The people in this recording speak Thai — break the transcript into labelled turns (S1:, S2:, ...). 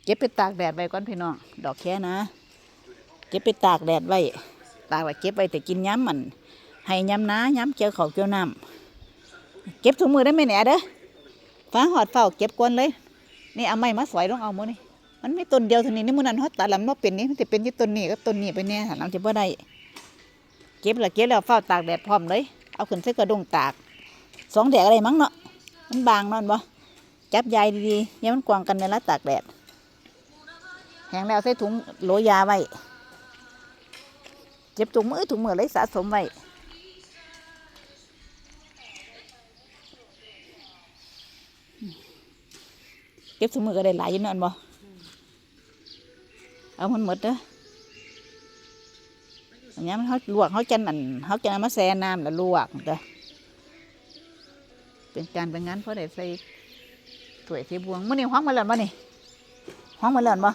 S1: เก็บไปตากแดดไว้ก่อนพี่น้องดอกแค่นะเก็บไปตากแดดไว้ตากไว้เก็บไว้แต่กินย้ำมันให้ย้ำนะย้ำเกี่ยวข้าวเกี่ยวน้ำเก็บถุงมือได้ไหมเนี่ยเด้อฟ้าหอดเฝ้าเก็บกวนเลยนี่เอาไม้มาสอยลงเอาหมดนี่มันไม่ต้นเดียวเท่านี้นี่มันนั่นฮอดตาลำนกเป็นนี่มันจะเป็นที่ต้นนี้กับต้นนี้ไปเนี่ยหลังจะบ่ได้เก็บแล้วเฝ้าตากแดดพร้อมเลยเอาขึ้นใส่กระดงตาก2 แดดอะไรมั้งเนาะมันบางนอนบ่จับยายดีๆอย่ามันกวางกันเวลาตากแดดแห้งแล้วใส่ถุงโหลยาไว้เจ็บถุงมือเลยสะสมไว้เก็บถุงมือก็ได้หลายอยู่นั่นบ่เอามันหมดเด้ออันนี้มันเขาลวกเขาจะมาแช่น้ำแล้วลวกเด้อเป็นการเป็นงานเพราะได้ใส่ถ้วยใส่บวงมื้อนี้ฮ้องมาแล้วบ่นี่ฮ้องมาแล้วบ่